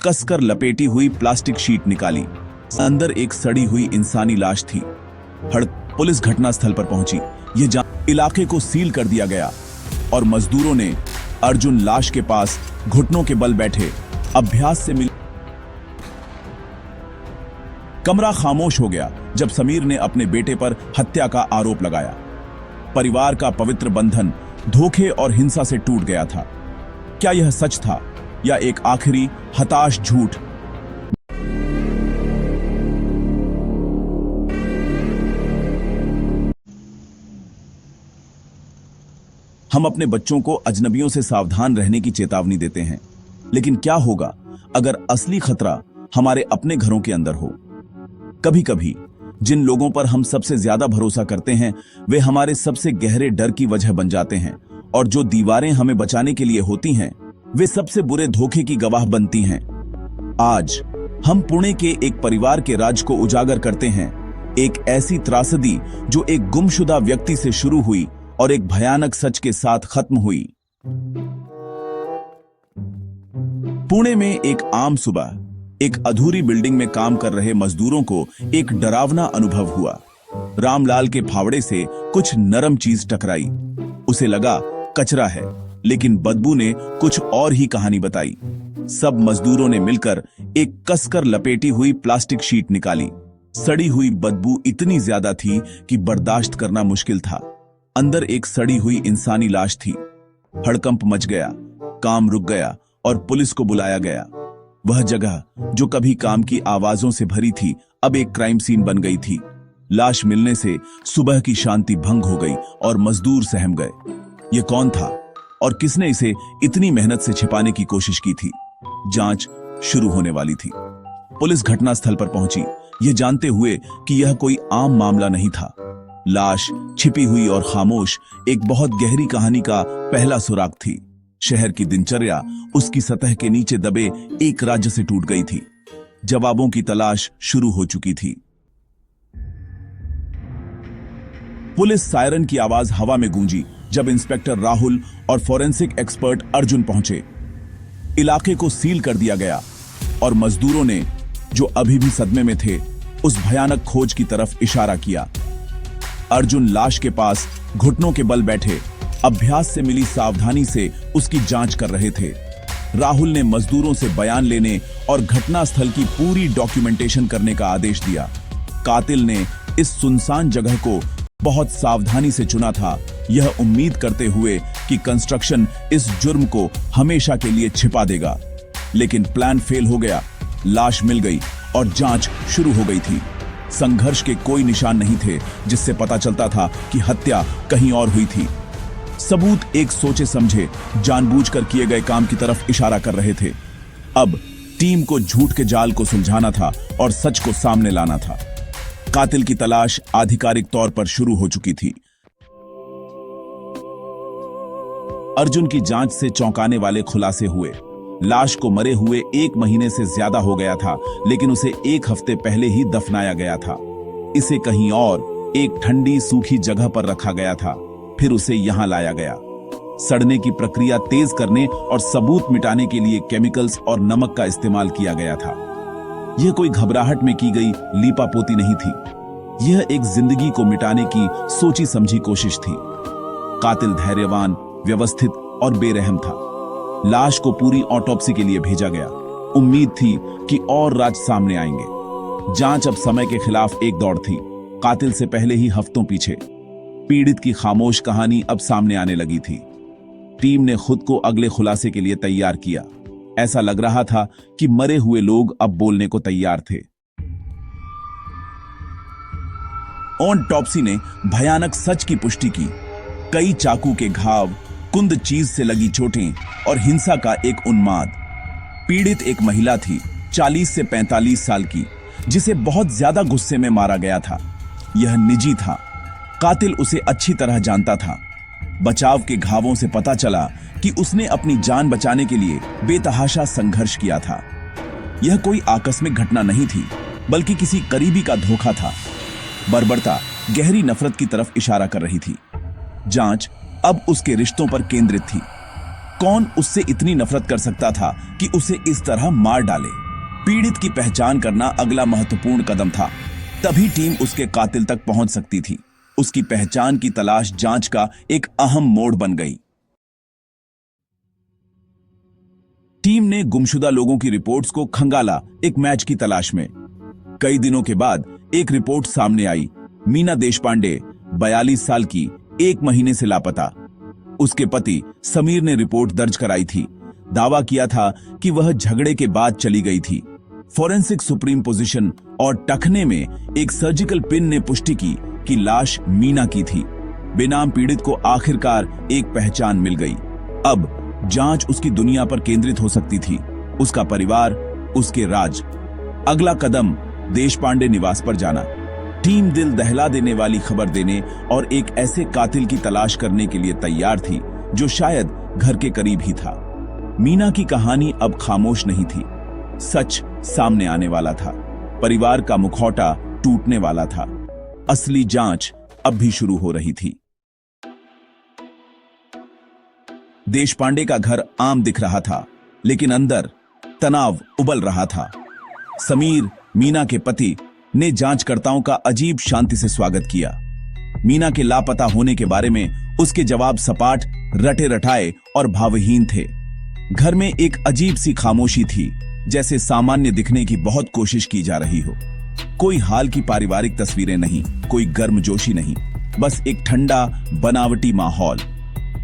कसकर लपेटी हुई प्लास्टिक शीट निकाली। अंदर एक सड़ी हुई इंसानी लाश थी। पुलिस घटनास्थल पर पहुंची। इलाके को सील कर दिया गया और मजदूरों ने अर्जुन लाश के पास घुटनों के बल बैठे अभ्यास से मिली। कमरा खामोश हो गया जब समीर ने अपने बेटे पर हत्या का आरोप लगाया। परिवार का पवित्र बंधन धोखे और हिंसा से टूट गया था। क्या यह सच था या एक आखिरी हताश झूठ? हम अपने बच्चों को अजनबियों से सावधान रहने की चेतावनी देते हैं, लेकिन क्या होगा अगर असली खतरा हमारे अपने घरों के अंदर हो? कभी कभी जिन लोगों पर हम सबसे ज्यादा भरोसा करते हैं वे हमारे सबसे गहरे डर की वजह बन जाते हैं, और जो दीवारें हमें बचाने के लिए होती हैं वे सबसे बुरे धोखे की गवाह बनती हैं। आज हम पुणे के एक परिवार के राज को उजागर करते हैं, एक ऐसी त्रासदी जो एक गुमशुदा व्यक्ति से शुरू हुई और एक भयानक सच के साथ खत्म हुई। पुणे में एक आम सुबह एक अधूरी बिल्डिंग में काम कर रहे मजदूरों को एक डरावना अनुभव हुआ। रामलाल के फावड़े से कुछ नरम चीज टकराई। उसे लगा कचरा है, लेकिन बदबू ने कुछ और ही कहानी बताई। सब मजदूरों ने मिलकर एक कसकर लपेटी हुई प्लास्टिक शीट निकाली। सड़ी हुई बदबू इतनी ज्यादा थी कि बर्दाश्त करना मुश्किल था। अंदर एक सड़ी हुई इंसानी लाश थी। हड़कंप मच गया, काम रुक गया और पुलिस को बुलाया गया। वह जगह जो कभी काम की आवाजों से भरी थी अब एक क्राइम सीन बन गई थी। लाश मिलने से सुबह की शांति भंग हो गई और मजदूर सहम गए। यह कौन था और किसने इसे इतनी मेहनत से छिपाने की कोशिश की थी? जांच शुरू होने वाली थी। पुलिस घटनास्थल पर पहुंची, यह जानते हुए कि यह कोई आम मामला नहीं था। लाश छिपी हुई और खामोश एक बहुत गहरी कहानी का पहला सुराग थी। शहर की दिनचर्या उसकी सतह के नीचे दबे एक राज्य से टूट गई थी। जवाबों की तलाश शुरू हो चुकी थी। पुलिस सायरन की आवाज हवा में गूंजी जब इंस्पेक्टर राहुल और फॉरेंसिक एक्सपर्ट अर्जुन पहुंचे। इलाके को सील कर दिया गया और मजदूरों ने, जो अभी भी सदमे में थे, उस भयानक खोज की तरफ इशारा किया। अर्जुन लाश के पास घुटनों के बल बैठे अभ्यास से मिली सावधानी से उसकी जांच कर रहे थे। राहुल ने मजदूरों से बयान लेने और घटनास्थल की पूरी डॉक्यूमेंटेशन करने का आदेश दिया। कातिल ने इस सुनसान जगह को बहुत सावधानी से चुना था, यह उम्मीद करते हुए कि कंस्ट्रक्शन इस जुर्म को हमेशा के लिए छिपा देगा। लेकिन प्लान फेल हो गया। लाश मिल गई और जांच शुरू हो गई थी। संघर्ष के कोई निशान नहीं थे जिससे पता चलता था कि हत्या कहीं और हुई थी। सबूत एक सोचे समझे, जानबूझकर किए गए काम की तरफ इशारा कर रहे थे। अब टीम को झूठ के जाल को सुलझाना था और सच को सामने लाना था। कातिल की तलाश आधिकारिक तौर पर शुरू हो चुकी थी। अर्जुन की जांच से चौंकाने वाले खुलासे हुए। लाश को मरे हुए 1 महीने से ज्यादा हो गया था, लेकिन उसे 1 हफ्ते पहले ही दफनाया गया था। इसे कहीं और एक ठंडी सूखी जगह पर रखा गया था, फिर उसे यहां लाया गया। सड़ने की प्रक्रिया तेज करने और सबूत मिटाने के लिए केमिकल्स और नमक का इस्तेमाल किया गया था। यह कोई घबराहट में की गई लीपापोती नहीं थी। यह एक जिंदगी को मिटाने की सोची समझी कोशिश थी। कातिल धैर्यवान, व्यवस्थित और बेरहम था। लाश को पूरी ऑटोप्सी के लिए भेजा गया। उम्मीद थी कि और राज सामने आएंगे। जांच अब समय के खिलाफ एक दौड़ थी। कातिल से पहले ही हफ्तों पीछे पीड़ित की खामोश कहानी अब सामने आने लगी थी। टीम ने खुद को अगले खुलासे के लिए तैयार किया। ऐसा लग रहा था कि मरे हुए लोग अब बोलने को तैयार थे। ऑटोप्सी ने भयानक सच की पुष्टि की। कई चाकू के घाव, कुंद चीज से लगी चोटें और हिंसा का एक उन्माद। पीड़ित एक महिला थी, 40 से 45 साल की, जिसे बहुत ज्यादा गुस्से में मारा गया था। यह निजी था। कातिल उसे अच्छी तरह जानता था। बचाव के घावों से पता चला कि उसने अपनी जान बचाने के लिए बेतहाशा संघर्ष किया था। यह कोई आकस्मिक घटना नहीं थी, बल्कि किसी करीबी का धोखा था। बर्बरता गहरी नफरत की तरफ इशारा कर रही थी। जांच अब उसके रिश्तों पर केंद्रित थी। कौन उससे इतनी नफरत कर सकता था कि उसे इस तरह मार डाले? पीड़ित की पहचान करना अगला महत्वपूर्ण कदम था। तभी टीम उसके कातिल तक पहुंच सकती थी। उसकी पहचान की तलाश जांच का एक अहम मोड़ बन गई। टीम ने गुमशुदा लोगों की रिपोर्ट्स को खंगाला एक मैच की तलाश में। कई दिनों के बाद एक रिपोर्ट सामने आई। मीना देशपांडे, 42 साल की, 1 महीने से लापता। उसके पति समीर ने रिपोर्ट दर्ज कराई थी। दावा किया था कि वह झगड़े के बाद चली गई थी। फॉरेंसिक सुप्रीम पोजीशन और टखने में एक सर्जिकल पिन ने पुष्टि की कि लाश मीना की थी। बेनाम पीड़ित को आखिरकार एक पहचान मिल गई। अब जांच उसकी दुनिया पर केंद्रित हो सकती थी, उसका परिवार, उसके राज। अगला कदम देशपांडे निवास पर जाना। टीम दिल दहला देने वाली खबर देने और एक ऐसे कातिल की तलाश करने के लिए तैयार थी जो शायद घर के करीब ही था। मीना की कहानी अब खामोश नहीं थी। सच सामने आने वाला था। परिवार का मुखौटा टूटने वाला था। असली जांच अब भी शुरू हो रही थी। देशपांडे का घर आम दिख रहा था, लेकिन अंदर तनाव उबल रहा था। समीर, मीना के पति, ने जांचकर्ताओं का अजीब शांति से स्वागत किया। मीना के लापता होने के बारे में उसके जवाब सपाट, रटे रटाए और भावहीन थे। घर में एक अजीब सी खामोशी थी, जैसे सामान्य दिखने की बहुत कोशिश की जा रही हो। कोई हाल की पारिवारिक तस्वीरें नहीं, कोई गर्मजोशी नहीं, बस एक ठंडा बनावटी माहौल।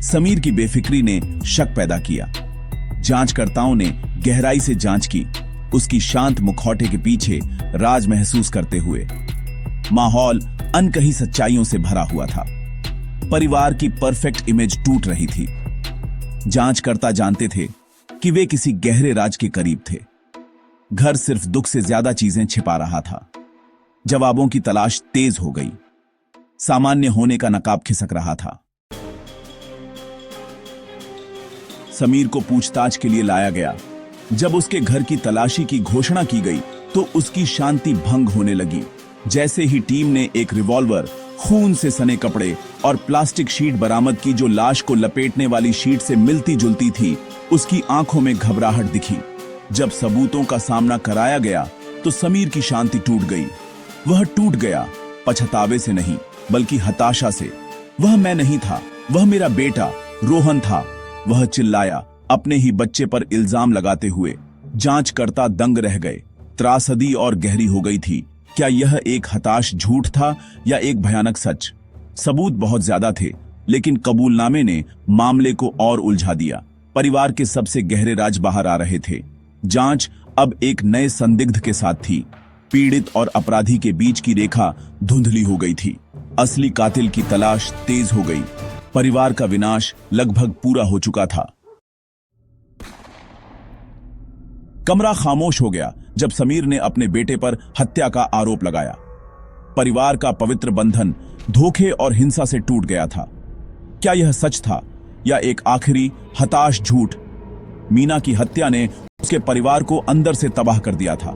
समीर की बेफिक्री ने शक पैदा किया। जांचकर्ताओं ने गहराई से जांच की, उसकी शांत मुखौटे के पीछे राज महसूस करते हुए। माहौल अनकही सच्चाइयों से भरा हुआ था। परिवार की परफेक्ट इमेज टूट रही थी। जांचकर्ता जानते थे कि वे किसी गहरे राज के करीब थे। घर सिर्फ दुख से ज्यादा चीजें छिपा रहा था। जवाबों की तलाश तेज हो गई। सामान्य होने का नकाब खिसक रहा था। समीर को पूछताछ के लिए लाया गया। जब उसके घर की तलाशी की घोषणा की गई तो उसकी शांति भंग होने लगी। जैसे ही टीम ने एक रिवॉल्वर, खून से सने कपड़े और प्लास्टिक शीट बरामद की जो लाश को लपेटने वाली शीट से मिलती जुलती थी, उसकी आंखों में घबराहट दिखी। जब सबूतों का सामना कराया गया तो समीर की शांति टूट गई। वह टूट गया पछतावे से नहीं, बल्कि हताशा से। वह मैं नहीं था, वह मेरा बेटा रोहन था। वह चिल्लाया, अपने ही बच्चे पर इल्जाम लगाते हुए। जांचकर्ता दंग रह गए। त्रासदी और गहरी हो गई थी। क्या यह एक हताश झूठ था या एक भयानक सच? सबूत बहुत ज्यादा थे, लेकिन कबूलनामे ने मामले को और उलझा दिया। परिवार के सबसे गहरे राज बाहर आ रहे थे। जांच अब एक नए संदिग्ध के साथ थी। पीड़ित और अपराधी के बीच की रेखा धुंधली हो गई थी। असली कातिल की तलाश तेज हो गई। परिवार का विनाश लगभग पूरा हो चुका था। कमरा खामोश हो गया जब समीर ने अपने बेटे पर हत्या का आरोप लगाया। परिवार का पवित्र बंधन धोखे और हिंसा से टूट गया था। क्या यह सच था या एक आखिरी हताश झूठ? मीना की हत्या ने उसके परिवार को अंदर से तबाह कर दिया था।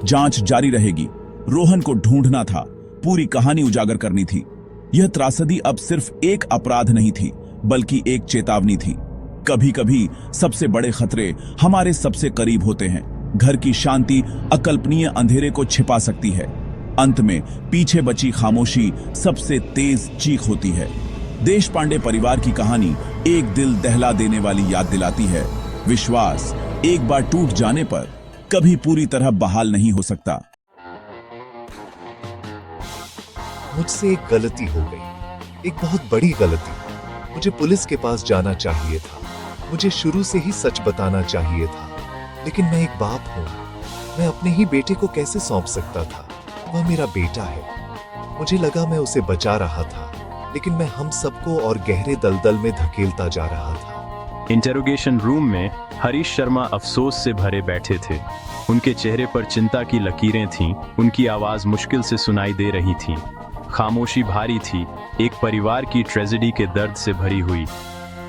जांच जारी रहेगी। रोहन को ढूंढना था, पूरी कहानी उजागर करनी थी। यह त्रासदी अब सिर्फ एक अपराध नहीं थी, बल्कि एक चेतावनी थी। कभी कभी सबसे बड़े खतरे हमारे सबसे करीब होते हैं। घर की शांति अकल्पनीय अंधेरे को छिपा सकती है। अंत में पीछे बची खामोशी सबसे तेज चीख होती है। देशपांडे परिवार की कहानी एक दिल दहला देने वाली याद दिलाती है। विश्वास एक बार टूट जाने पर कभी पूरी तरह बहाल नहीं हो सकता। मुझसे एक गलती हो गई, एक बहुत बड़ी गलती। मुझे पुलिस के पास जाना चाहिए था। मुझे शुरू से ही सच बताना चाहिए था। लेकिन मैं एक बाप हूँ। मैं अपने ही बेटे को कैसे सौंप सकता था? वह मेरा बेटा है। मुझे लगा मैं उसे बचा रहा था, लेकिन मैं हम सबको और गहरे दलदल में धकेलता जा रहा था। इंटेरोगेशन रूम में हरीश शर्मा अफसोस से भरे बैठे थे। उनके चेहरे पर चिंता की लकीरें थीं। उनकी आवाज मुश्किल से सुनाई दे रही थी। खामोशी भारी थी, एक परिवार की ट्रेजेडी के दर्द से भरी हुई।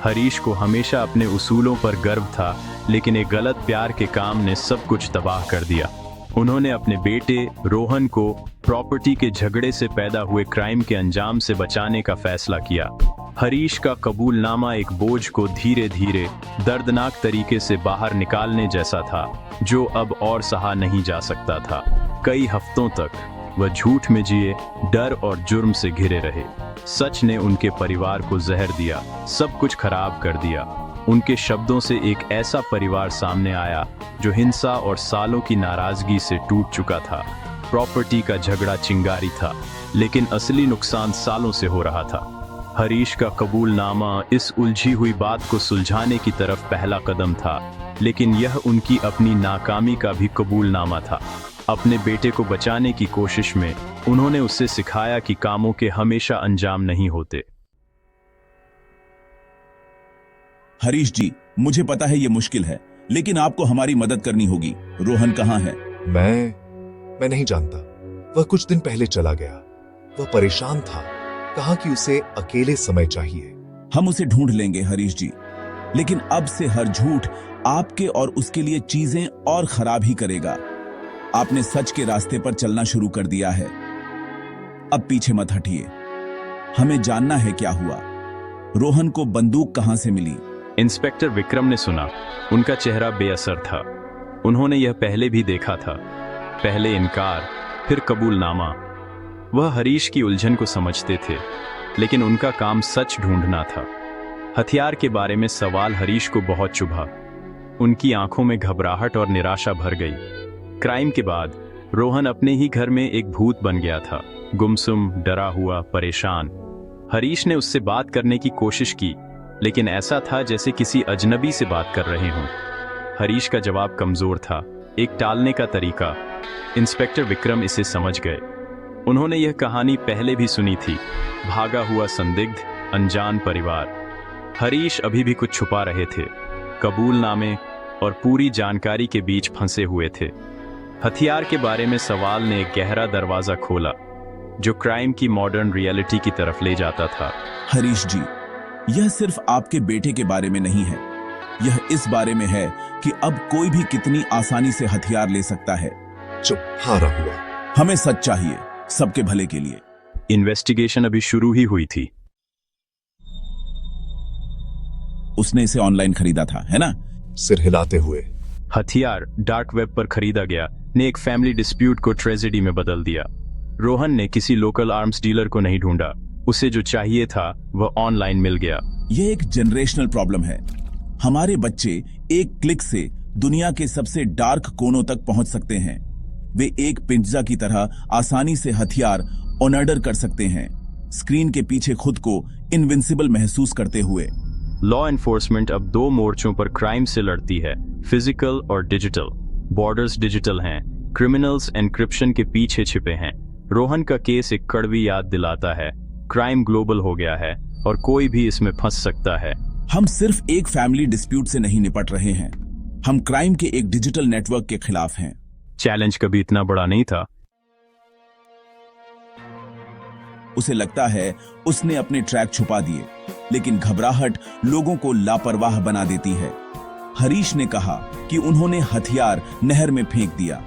हरीश को हमेशा अपने उसूलों पर गर्व था, लेकिन एक गलत प्यार के काम ने सब कुछ तबाह कर दिया। उन्होंने अपने बेटे रोहन को प्रॉपर्टी के झगड़े से पैदा हुए क्राइम के अंजाम से बचाने का फैसला किया। हरीश का कबूलनामा एक बोझ को धीरे धीरे दर्दनाक तरीके से बाहर निकालने जैसा था, जो अब और सहा नहीं जा सकता था। कई हफ्तों तक वह झूठ में जिए, डर और जुर्म से घिरे रहे। सच ने उनके परिवार को जहर दिया, सब कुछ खराब कर दिया। उनके शब्दों से एक ऐसा परिवार सामने आया जो हिंसा और सालों की नाराजगी से टूट चुका था। प्रॉपर्टी का झगड़ा चिंगारी था, लेकिन असली नुकसान सालों से हो रहा था। हरीश का कबूलनामा इस उलझी हुई बात को सुलझाने की तरफ पहला कदम था, लेकिन यह उनकी अपनी नाकामी का भी कबूलनामा था। अपने बेटे को बचाने की कोशिश में उन्होंने उससे सिखाया कि कामों के हमेशा अंजाम नहीं होते। हरीश जी, मुझे पता है ये मुश्किल है, लेकिन आपको हमारी मदद करनी होगी। रोहन कहाँ है? मैं नहीं जानता। वह कुछ दिन पहले चला गया। वह परेशान था, कहा कि उसे अकेले समय चाहिए। हम उसे ढूंढ लेंगे हरीश जी, लेकिन अब से हर झूठ आपके और उसके लिए चीजें और खराब ही करेगा। आपने सच के रास्ते पर चलना शुरू कर दिया है। अब पीछे मत हटिए। हमें जानना है क्या हुआ। रोहन को बंदूक कहां से मिली? इंस्पेक्टर विक्रम ने सुना। उनका चेहरा बेअसर था। उन्होंने यह पहले भी देखा था। पहले इनकार, फिर कबूलनामा। वह हरीश की उलझन को समझते थे, लेकिन उनका काम सच ढूंढना था। हथियार के बारे में सवाल हरीश को बहुत चुभा। उनकी आंखों में घबराहट और निराशा भर गई। क्राइम के बाद रोहन अपने ही घर में एक भूत बन गया था, गुमसुम, डरा हुआ, परेशान। हरीश ने उससे बात करने की कोशिश की, लेकिन ऐसा था जैसे किसी अजनबी से बात कर रहे हों। हरीश का जवाब कमजोर था, एक टालने का तरीका। इंस्पेक्टर विक्रम इसे समझ गए। उन्होंने यह कहानी पहले भी सुनी थी, भागा हुआ संदिग्ध, अनजान परिवार। हरीश अभी भी कुछ छुपा रहे थे, कबूलनामे और पूरी जानकारी के बीच फंसे हुए थे। हथियार के बारे में सवाल ने एक गहरा दरवाजा खोला, जो क्राइम की मॉडर्न रियलिटी की तरफ ले जाता था। हरीश जी, यह सिर्फ आपके बेटे के बारे में नहीं है। यह इस बारे में है कि अब कोई भी कितनी आसानी से हथियार ले सकता है। चुप, हारा हुआ। हमें सच चाहिए, सबके भले के लिए। इन्वेस्टिगेशन अभी शुरू ही हुई थी। उसने इसे ऑनलाइन खरीदा था, है ना? सिर हिलाते हुए। हथियार डार्क वेब पर खरीदा गया ने एक फैमिली डिस्प्यूट को ट्रेजेडी में बदल दिया। रोहन ने किसी लोकल आर्म्स डीलर को नहीं ढूंढा। उसे जो चाहिए था वह ऑनलाइन मिल गया। यह एक जनरेशनल प्रॉब्लम है। हमारे बच्चे एक क्लिक से दुनिया के सबसे डार्क कोनों तक पहुंच सकते हैं। वे एक पिंजरा की तरह आसानी से हथियार ऑनर्डर कर सकते हैं, स्क्रीन के पीछे खुद को इनविंसिबल महसूस करते हुए। लॉ एनफोर्समेंट अब दो मोर्चों पर क्राइम से लड़ती है, फिजिकल और डिजिटल। बॉर्डर्स डिजिटल हैं, क्रिमिनल्स एन्क्रिप्शन के पीछे छिपे हैं। रोहन का केस एक कड़वी याद दिलाता है, क्राइम ग्लोबल हो गया है और कोई भी इसमें फंस सकता है। हम सिर्फ एक फैमिली डिस्प्यूट से नहीं निपट रहे हैं, हम क्राइम के एक डिजिटल नेटवर्क के खिलाफ हैं। चैलेंज कभी इतना बड़ा नहीं था। उसे लगता है उसने अपने ट्रैक छुपा दिए, लेकिन घबराहट लोगों को लापरवाह बना देती है। हरीश ने कहा कि उन्होंने हथियार नहर में फेंक दिया,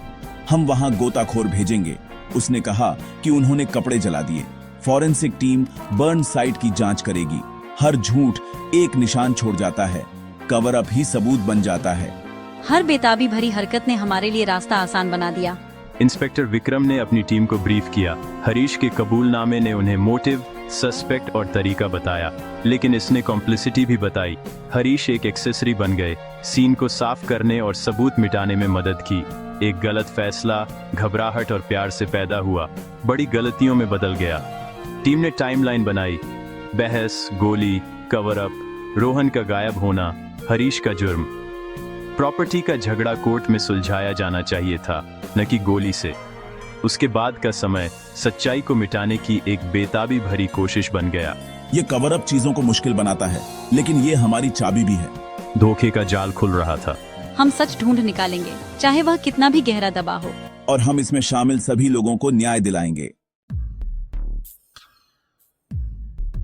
हम वहां गोताखोर भेजेंगे। उसने कहा कि उन्होंने कपड़े जला दिए। फॉरेंसिक टीम बर्न साइट की जांच करेगी। हर झूठ एक निशान छोड़ जाता है, कवर अप ही सबूत बन जाता है। हर बेताबी भरी हरकत ने हमारे लिए रास्ता आसान बना दिया। इंस्पेक्टर विक्रम ने अपनी टीम को ब्रीफ किया। हरीश के कबूलनामे ने उन्हें मोटिव, सस्पेक्ट और तरीका बताया, लेकिन इसने कॉम्प्लिसिटी भी बताई। हरीश एक एक्सेसरी बन गए, सीन को साफ करने और सबूत मिटाने में मदद की। एक गलत फैसला घबराहट और प्यार से पैदा हुआ, बड़ी गलतियों में बदल गया। टीम ने टाइमलाइन बनाई, बहस, गोली, कवर अप, रोहन का गायब होना, हरीश का जुर्म। प्रॉपर्टी का झगड़ा कोर्ट में सुलझाया जाना चाहिए था, न कि गोली से। उसके बाद का समय सच्चाई को मिटाने की एक बेताबी भरी कोशिश बन गया। ये कवर अप चीजों को मुश्किल बनाता है, लेकिन ये हमारी चाबी भी है। धोखे का जाल खुल रहा था। हम सच ढूंढ निकालेंगे, चाहे वह कितना भी गहरा दबा हो। और हम इसमें शामिल सभी लोगों को न्याय दिलाएंगे।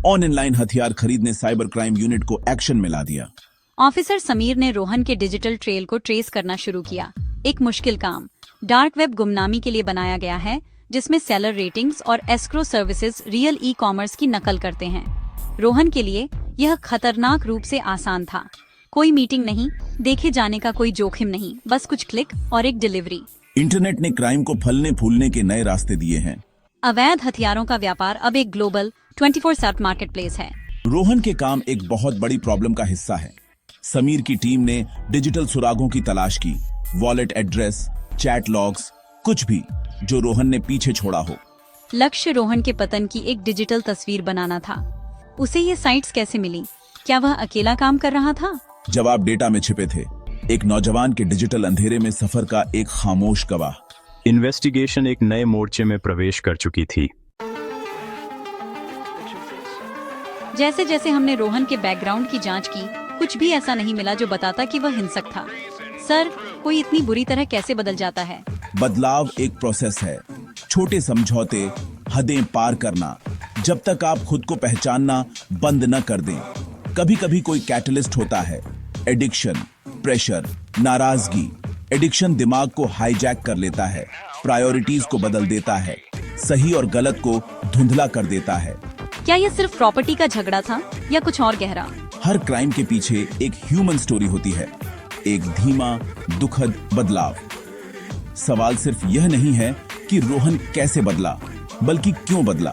ऑनलाइन हथियार खरीदने साइबर क्राइम यूनिट को एक्शन में ला दिया। ऑफिसर समीर ने रोहन के डिजिटल ट्रेल को ट्रेस करना शुरू किया। एक मुश्किल काम। डार्क वेब गुमनामी के लिए बनाया गया है, जिसमें सेलर रेटिंग्स और escrow services real e commerce की नकल करते हैं। रोहन के लिए यह खतरनाक रूप से आसान था। कोई मीटिंग नहीं, देखे जाने का कोई जोखिम नहीं, बस कुछ क्लिक और एक डिलीवरी। इंटरनेट ने क्राइम को फलने फूलने के नए रास्ते दिए हैं। अवैध हथियारों का व्यापार अब एक ग्लोबल 24/7 मार्केटप्लेस है। रोहन के काम एक बहुत बड़ी प्रॉब्लम का हिस्सा है। समीर की टीम ने डिजिटल सुरागों की तलाश की, वॉलेट एड्रेस, चैट लॉग्स, कुछ भी जो रोहन ने पीछे छोड़ा हो। लक्ष्य रोहन के पतन की एक डिजिटल तस्वीर बनाना था। उसे ये साइट्स कैसे मिली? क्या वह अकेला काम कर रहा था? जवाब डेटा में छिपे थे। एक नौजवान के डिजिटल अंधेरे में सफर का एक खामोश गवाह। इन्वेस्टिगेशन एक नए मोर्चे में प्रवेश कर चुकी थी। जैसे जैसे हमने रोहन के बैकग्राउंड की जांच की, कुछ भी ऐसा नहीं मिला जो बताता कि वह हिंसक था। सर, कोई इतनी बुरी तरह कैसे बदल जाता है? बदलाव एक प्रोसेस है। छोटे समझौते, हदें पार करना, जब तक आप खुद को पहचानना बंद न कर दें। कभी कभी कोई कैटलिस्ट होता है। एडिक्शन, प्रेशर, नाराजगी। एडिक्शन दिमाग को हाईजैक कर लेता है, प्रायोरिटीज को बदल देता है, सही और गलत को धुंधला कर देता है। क्या यह सिर्फ प्रॉपर्टी का झगड़ा था या कुछ और गहरा? हर क्राइम के पीछे एक ह्यूमन स्टोरी होती है, एक धीमा, दुखद बदलाव। सवाल सिर्फ यह नहीं है कि रोहन कैसे बदला, बल्कि क्यों बदला।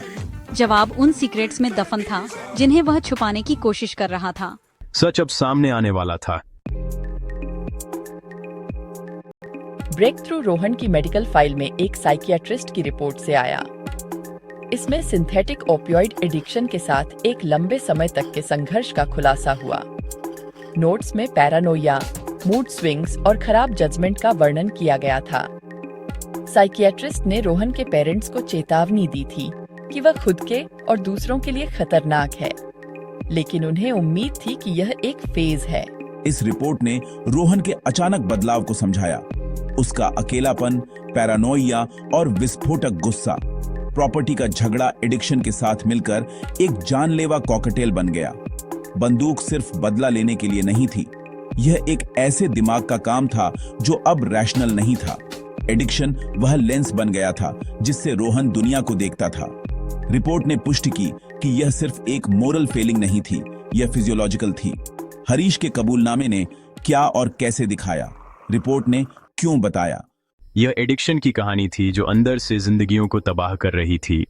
जवाब उन सीक्रेट्स में दफन था जिन्हें वह छुपाने की कोशिश कर रहा था। सच अब सामने आने वाला था। ब्रेक थ्रू रोहन की मेडिकल फाइल में एक साइकियाट्रिस्ट की रिपोर्ट से आया। इसमें सिंथेटिक ओपियोइड एडिक्शन के साथ एक लंबे समय तक के संघर्ष का खुलासा हुआ। नोट्स में पैरानोया, मूड स्विंग्स और खराब जजमेंट का वर्णन किया गया था। साइकियाट्रिस्ट ने रोहन के पेरेंट्स को चेतावनी दी थी कि वह खुद के और दूसरों के लिए खतरनाक है, लेकिन उन्हें उम्मीद थी कि यह एक फेज है। इस रिपोर्ट ने रोहन के अचानक बदलाव को समझाया। उसका अकेलापन, पैरानोइया और विस्फोटक गुस्सा, प्रॉपर्टी का झगड़ा एडिक्शन के साथ मिलकर एक जानलेवा कॉकटेल बन गया। बंदूक सिर्फ बदला लेने के लिए नहीं थी, यह एक ऐसे दिमाग का काम था जो अब रैशनल नहीं था। एडिक्शन वह लेंस बन गया था जिससे रोहन दुनिया को देखता था। रिपोर्ट ने पुष्टि की कि यह सिर्फ एक मोरल फेलिंग नहीं थी, यह फिजियोलॉजिकल थी। हरीश के कबूलनामे ने क्या और कैसे दिखाया, रिपोर्ट ने क्यों बताया। यह एडिक्शन की कहानी थी जो अंदर से जिंदगियों को तबाह कर रही थी।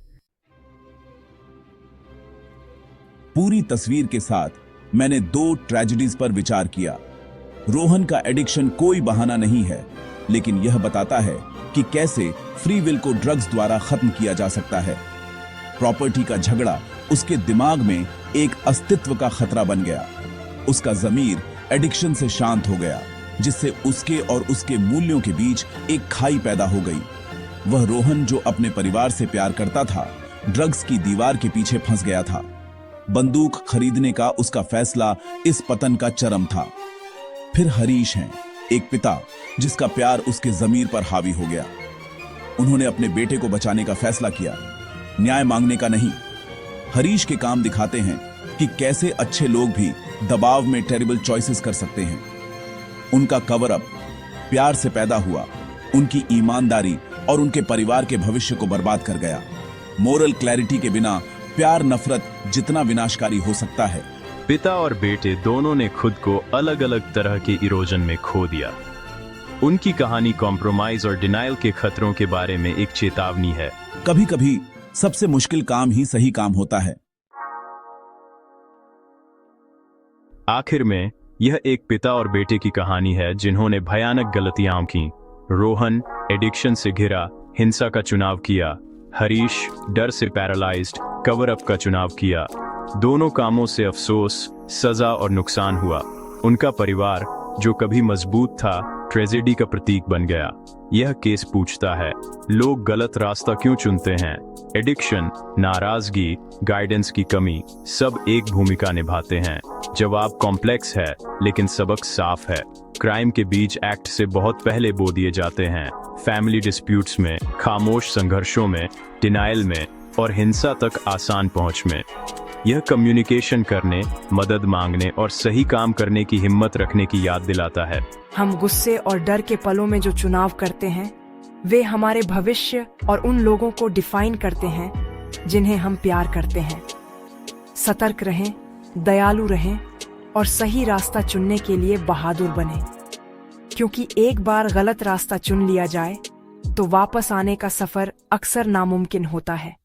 पूरी तस्वीर के साथ मैंने 2 ट्रेजेडीज पर विचार किया। रोहन का एडिक्शन कोई बहाना नहीं है, लेकिन यह बताता है कि कैसे फ्री विल को ड्रग्स द्वारा खत्म किया जा सकता है। प्रॉपर्टी का झगड़ा उसके दिमाग में एक अस्तित्व का खतरा बन गया। उसका ज़मीर एडिक्शन से शांत हो गया, जिससे उसके और उसके मूल्यों के बीच एक खाई पैदा हो गई। वह रोहन जो अपने परिवार से प्यार करता था, ड्रग्स की दीवार के पीछे फंस गया था। बंदूक खरीदने का उसका फैसला इस पतन का चरम था। फिर हरीश हैं, एक पिता जिसका प्यार उसके ज़मीर पर हावी हो गया। उन्होंने अपने बेटे को बचाने का फैसला किया, न्याय मांगने का नहीं। हरीश के काम दिखाते हैं कि कैसे अच्छे लोग भी दबाव में टेरिबल चॉइसेस कर सकते हैं। उनका कवर अप प्यार से पैदा हुआ, उनकी ईमानदारी और उनके परिवार के भविष्य को बर्बाद कर गया। मोरल क्लैरिटी के बिना प्यार नफरत जितना विनाशकारी हो सकता है। पिता और बेटे दोनों ने खुद को अलग अलग तरह के इरोजन में खो दिया। उनकी कहानी कॉम्प्रोमाइज और डिनायल के खतरों के बारे में एक चेतावनी है। कभी कभी सबसे मुश्किल काम ही सही काम होता है। आखिर में यह एक पिता और बेटे की कहानी है जिन्होंने भयानक गलतियां की। रोहन एडिक्शन से घिरा हिंसा का चुनाव किया, हरीश डर से पैरालाइज्ड कवर अप का चुनाव किया। दोनों कामों से अफसोस, सजा और नुकसान हुआ। उनका परिवार जो कभी मजबूत था, ट्रेजेडी का प्रतीक बन गया। यह केस पूछता है, लोग गलत रास्ता क्यों चुनते हैं? एडिक्शन, नाराजगी, गाइडेंस की कमी, सब एक भूमिका निभाते हैं। जवाब कॉम्प्लेक्स है, लेकिन सबक साफ है। क्राइम के बीज एक्ट से बहुत पहले बो दिए जाते हैं। फैमिली डिस्प्यूट्स में, खामोश संघर्षों में, डिनायल में और हिंसा तक आसान पहुंच में। यह कम्युनिकेशन करने, मदद मांगने और सही काम करने की हिम्मत रखने की याद दिलाता है। हम गुस्से और डर के पलों में जो चुनाव करते हैं, वे हमारे भविष्य और उन लोगों को डिफाइन करते हैं जिन्हें हम प्यार करते हैं। सतर्क रहें, दयालु रहें और सही रास्ता चुनने के लिए बहादुर बनें। क्योंकि एक बार गलत रास्ता चुन लिया जाए तो वापस आने का सफर अक्सर नामुमकिन होता है।